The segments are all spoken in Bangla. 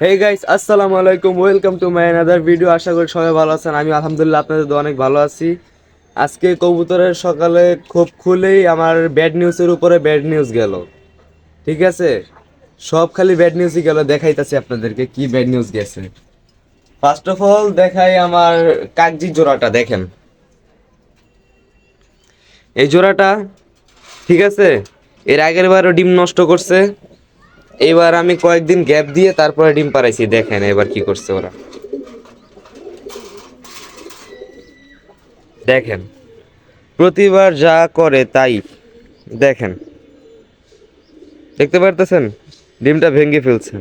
হে গাইস, আসসালামু আলাইকুম। Welcome to my another video. আশা করি সবাই ভালো আছেন। আমি আলহামদুলিল্লাহ আপনাদের অনেক ভালো আছি। আজকে কবুতরের সকালে খোপ খুলেই আমার ব্যাড নিউজের উপরে ব্যাড নিউজ গেল। ঠিক আছে, সব খালি ব্যাড নিউজই গেল। দেখাইতাছি আপনাদেরকে কি ব্যাড নিউজ গেছে। ফার্স্ট অফ অল দেখাই আমার কাগজি জোড়াটা। দেখেন এই জোড়াটা, ঠিক আছে, এর আগের বারও ডিম নষ্ট করছে। এবার আমি কয়েকদিন গ্যাপ দিয়ে তারপরে ডিম পাড়াইছি। দেখেন এবার কি করছে ওরা। দেখেন প্রতিবার যা করে তাই। দেখেন, দেখতে পারতেছেন ডিমটা ভেঙে ফেলছে।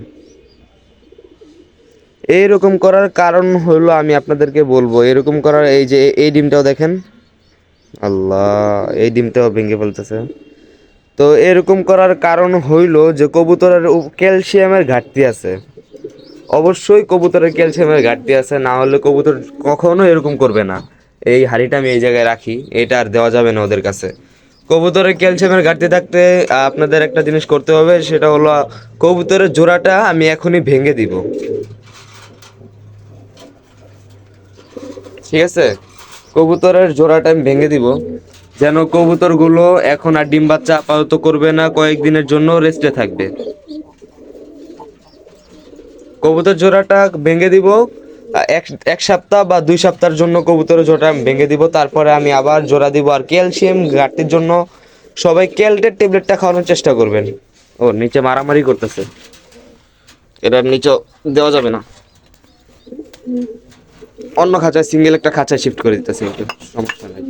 এইরকম করার কারণ হলো, আমি আপনাদেরকে বলবো এরকম করার, এই যে এই ডিমটাও দেখেন, আল্লাহ, এই ডিমটাও ভেঙে ফেলতেছে। তো এরকম করার কারণ হইল যে কবুতরের ক্যালসিয়ামের ঘাটতি আছে। অবশ্যই কবুতরের ক্যালসিয়ামের ঘাটতি আছে, না হলে কবুতর কখনো এরকম করবে না। এই হাঁড়িটা আমি এই জায়গায় রাখি, এটা আর দেওয়া যাবে না ওদের কাছে। কবুতরের ক্যালসিয়ামের ঘাটতি থাকতে আপনাদের একটা জিনিস করতে হবে, সেটা হলো কবুতরের জোড়াটা আমি এখনই ভেঙে দিব। ঠিক আছে, কবুতরের জোড়াটা আমি ভেঙে দিব, যেন কবুতরগুলো এখন আর ডিম বাচ্চা আপাতত করবে না, কয়েকদিনের জন্য রেস্টে থাকবে। কবুতর জোড়াটা ভেঙে দিব এক এক সপ্তাহ বা 2 সপ্তাহের জন্য। কবুতরের জোড়া আমি ভেঙে দিব, তারপরে আমি আবার জোড়া দিব। আর ক্যালসিয়াম ঘাটতির জন্য সবাই ক্যালটের ট্যাবলেটটা খাওয়ানোর চেষ্টা করবেন। ও নিচে মারামারি করতেছে, এটার নিচে দেওয়া যাবে না। অন্য খাঁচায়, সিঙ্গেল একটা খাঁচায় শিফট করে দিতেছে, একটু সমস্যা নাই।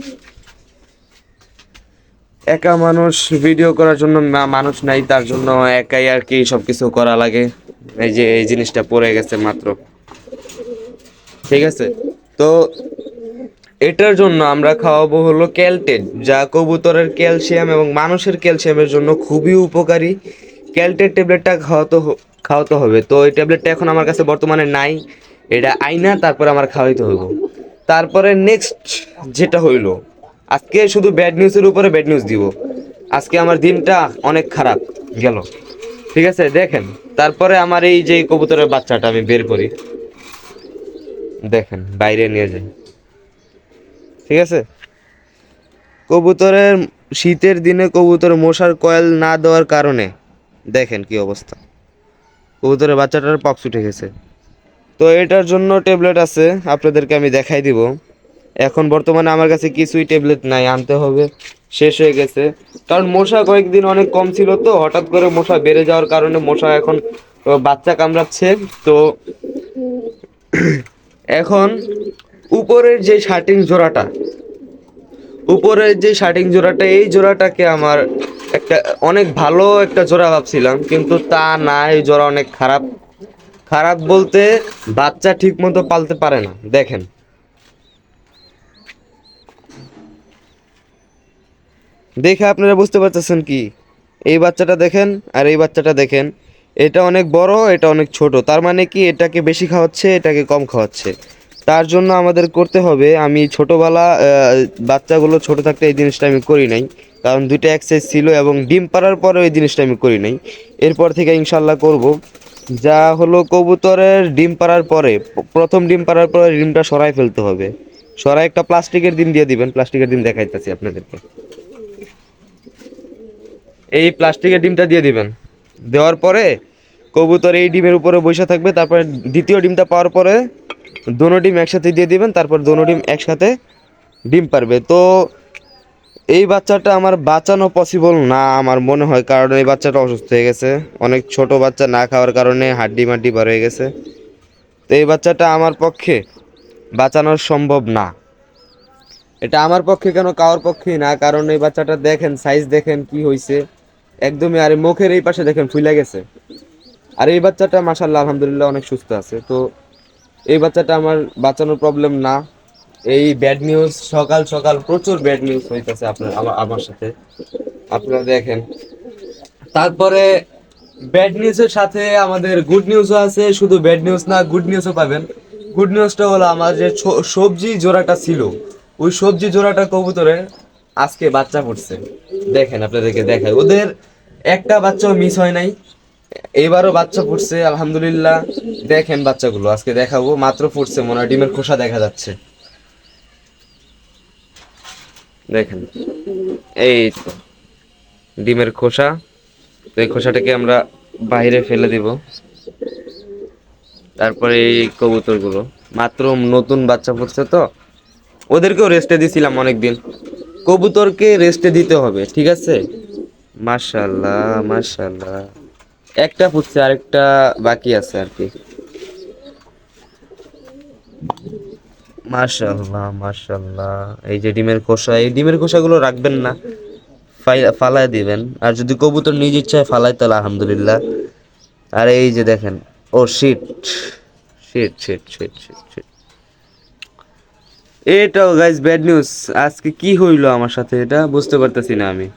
একা মানুষ ভিডিও করার জন্য মানুষ নাই, তার জন্য একাই আর কি সবকিছু করা লাগে। এই যে এই জিনিসটা পড়ে গেছে মাত্র। ঠিক আছে, তো এটার জন্য আমরা খাওয়াবো হলো ক্যালটেট, যা কবুতরের ক্যালসিয়াম এবং মানুষের ক্যালসিয়ামের জন্য খুবই উপকারী। ক্যালটেট ট্যাবলেটটা খাওয়াতে হবে। তো এই ট্যাবলেটটা এখন আমার কাছে বর্তমানে নাই, এটা আইনা তারপরে আমার খাওয়াইতে হইব। তারপরে নেক্সট যেটা হইলো, আজকে শুধু ব্যাড নিউজের উপরে ব্যাড নিউজ দিব। আজকে আমার দিনটা অনেক খারাপ গেল। ঠিক আছে, দেখেন তারপরে আমার এই যে কবুতরের বাচ্চাটা আমি বের করি, দেখেন বাইরে নিয়ে যাই। ঠিক আছে, কবুতরের শীতের দিনে কবুতর মশার কয়েল না দেওয়ার কারণে দেখেন কি অবস্থা। কবুতরের বাচ্চাটার পক্স উঠে গেছে। তো এটার জন্য ট্যাবলেট আছে, আপনাদেরকে আমি দেখাই দিব। এখন বর্তমানে আমার কাছে কিছুই ট্যাবলেট নাই, আনতে হবে, শেষ হয়ে গেছে। কারণ মশা কয়েকদিন অনেক কম ছিল, তো হঠাৎ করে মশা বেড়ে যাওয়ার কারণে মশা এখন বাচ্চা কামড়াচ্ছে। তো এখন উপরের যে শার্টিং জোড়াটা, উপরের যে শার্টিং জোড়াটা, এই জোড়াটাকে আমার একটা অনেক ভালো একটা জোড়া ভাবছিলাম, কিন্তু তা না, এই জোড়া অনেক খারাপ। খারাপ বলতে বাচ্চা ঠিক মতো পালতে পারে না। দেখেন, দেখে আপনারা বুঝতে পারতেছেন কি, এই বাচ্চাটা দেখেন আর এই বাচ্চাটা দেখেন, এটা অনেক বড়, এটা অনেক ছোট। তার মানে কি, এটাকে বেশি খাওয়াচ্ছে, এটাকে কম খাওয়াচ্ছে। তার জন্য আমাদের করতে হবে, আমি ছোটোবেলা বাচ্চাগুলো ছোট থাকতে এই জিনিসটা আমি করি নাই, কারণ দুইটা এক্সারসাইজ ছিল, এবং ডিম পাড়ার পরেও এই জিনিসটা আমি করি নাই। এরপর থেকে ইনশাল্লাহ করব। যা হলো, কবুতরের ডিম পাড়ার পরে, প্রথম ডিম পাড়ার পরে ডিমটা সরাই ফেলতে হবে। সরাই একটা প্লাস্টিকের ডিম দিয়ে দিবেন, প্লাস্টিকের ডিম দেখাইতেছি আপনাদেরকে। এই প্লাস্টিকের ডিমটা দিয়ে দিবেন, দেওয়ার পরে কবুতর এই ডিমের উপরে বসে থাকবে। তারপরে দ্বিতীয় ডিমটা পাওয়ার পরে দোনো ডিম একসাথে দিয়ে দিবেন, তারপর দোনো ডিম একসাথে ডিম পারবে। তো এই বাচ্চাটা আমার বাঁচানো পসিবল না আমার মনে হয়, কারণ এই বাচ্চাটা অসুস্থ হয়ে গেছে। অনেক ছোট বাচ্চা, না খাওয়ার কারণে হাড্ডি মাড্ডি বার হয়ে গেছে। তো এই বাচ্চাটা আমার পক্ষে বাঁচানো সম্ভব না। এটা আমার পক্ষে কেন, কারোর পক্ষেই না, কারণ এই বাচ্চাটা দেখেন, সাইজ দেখেন কি হয়েছে একদমই। আর মুখের এই পাশে দেখেন ফুলে গেছে। আর এই বাচ্চাটা মাশাআল্লাহ আলহামদুলিল্লাহ অনেক সুস্থ আছে। তো এই বাচ্চাটা আমার বাঁচানোর প্রবলেম না। এই ব্যাড নিউজ, সকাল সকাল প্রচুর ব্যাড নিউজ হইতেছে আপনার আমার সাথে, আপনারা দেখেন। তারপরে ব্যাড নিউজের সাথে আমাদের গুড নিউজও আছে, শুধু ব্যাড নিউজ না, গুড নিউজও পাবেন। গুড নিউজটা হলো, আমার যে সবজি জোড়াটা ছিল, ওই সবজি জোড়াটা কবুতরে আজকে বাচ্চা ফুটছে। দেখেন আপনাদেরকে দেখায়, ওদের একটা বাচ্চাও মিস হয় নাই। এবারও বাচ্চা ফুটছে আলহামদুলিল্লাহ। দেখেন বাচ্চাগুলো আজকে দেখাবো, মাত্র ফুটছে, মনে হয় ডিমের খোসা দেখা যাচ্ছে। দেখেন এই তো ডিমের খোসা। তো এই খোসাটাকে আমরা বাইরে ফেলে দিব। তারপরে এই কবুতরগুলো মাত্র নতুন বাচ্চা ফুটছে, তো ওদেরকেও রেস্টে দিছিলাম অনেকদিন। কবুতরকে রেস্টে দিতে হবে, ঠিক আছে। মাশাআল্লাহ মাশাআল্লাহ, একটা ফুটছে আরেকটা বাকি আছে আর কি। মাশাআল্লাহ মাশাআল্লাহ, এই যে ডিমের খোসা, এই ডিমের খোসাগুলো রাখবেন না, ফালায় দিবেন। আর যদি কবুতর নিজ ইচ্ছায় ফালায় তাহলে আলহামদুলিল্লাহ। আর এই যে দেখেন, oh shit shit shit shit shit shit, এটাও গাইস ব্যাড নিউজ। আজকে কি হইলো আমার সাথে এটা বুঝতে পারতেছি না আমি।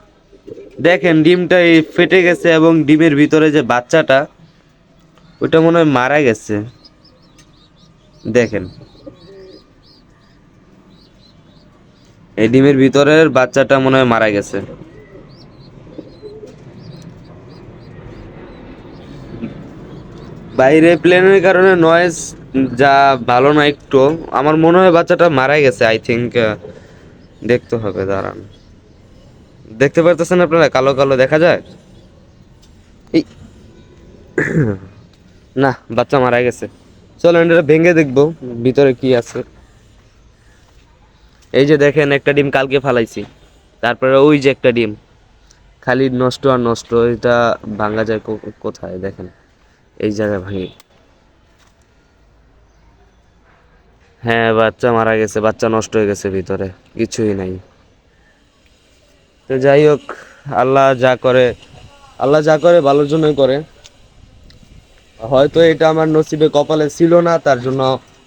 দেখেন ডিমটা এই ফেটে গেছে এবং ডিমের ভিতরে যে বাচ্চাটা ওটা মনে হয় মারা গেছে। দেখেন এই ডিমের ভিতরের বাচ্চাটা মনে হয় মারা গেছে। বাইরে প্লেনের কারণে নয়েজ যা ভালো না একটু। আমার মনে হয় বাচ্চাটা মারা গেছে, আই থিঙ্ক। দেখতে হবে, দাঁড়ান। দেখতে পারতেছেন আপনারা, কালো কালো দেখা যায়। এই না, বাচ্চা মারা গেছে। চলো এটা ভেঙে দেখবো ভিতরে কি আছে। এই যে দেখেন একটা ডিম কালকে ফালাইছি, তারপরে ওই যে একটা ডিম খালি নষ্ট আর নষ্ট। এটা ভাঙা যায় কোথায় দেখেন, এই জায়গায় ভাঙি। হ্যাঁ বাচ্চা মারা গেছে, বাচ্চা নষ্ট হয়ে গেছে, ভিতরে কিছুই নাই। তো যাই হোক, আল্লাহ যা করে, আল্লাহ যা করে ভালোর জন্যই করে। হয়তো এটা আমার নসিবে কপালে ছিল না, তার জন্য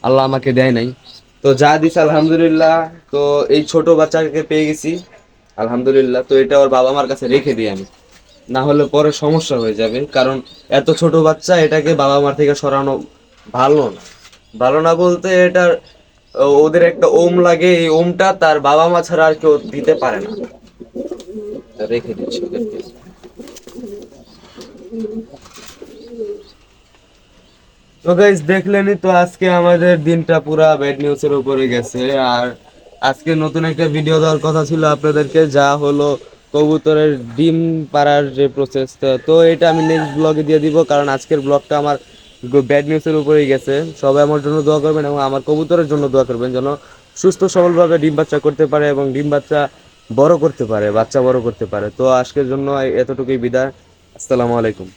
আল্লাহ আমাকে দেয় নাই। তো যা দিছে আলহামদুলিল্লাহ। তো এই ছোট বাচ্চাকে পেয়ে গেছি আলহামদুলিল্লাহ। তো এটা ওর বাবা মার কাছে রেখে দিই আমি, না হলে পরে সমস্যা হয়ে যাবে। কারণ এত ছোট বাচ্চা, এটাকে বাবা মার থেকে সরানো ভালো না। ভালো না বলতে এটা ওদের একটা ওম লাগে, এই ওমটা তার বাবা মা ছাড়া আর কেউ দিতে পারে না। রেখে দিচ্ছি ওদেরকে। তো গাইস দেখলেনই তো, আজকে আমাদের দিনটা পুরা ব্যাড নিউজের উপরে গেছে। আর আজকে নতুন একটা ভিডিও দেওয়ার কথা ছিল আপনাদেরকে, যা হলো কবুতরের ডিম পাড়ার যে প্রসেস। তো এটা আমি নেক্সট ব্লগে দিয়ে দিব, কারণ আজকের ব্লগটা আমার ব্যাড নিউজের উপরেই গেছে। সবাই আমার জন্য দোয়া করবেন এবং আমার কবুতরের জন্য দোয়া করবেন, যেন সুস্থ সবলভাবে ডিম বাচ্চা করতে পারে এবং ডিম বাচ্চা বড় করতে পারে, বাচ্চা বড় করতে পারে। তো আজকের জন্য এতটুকুই বিদায়। আসসালামু আলাইকুম।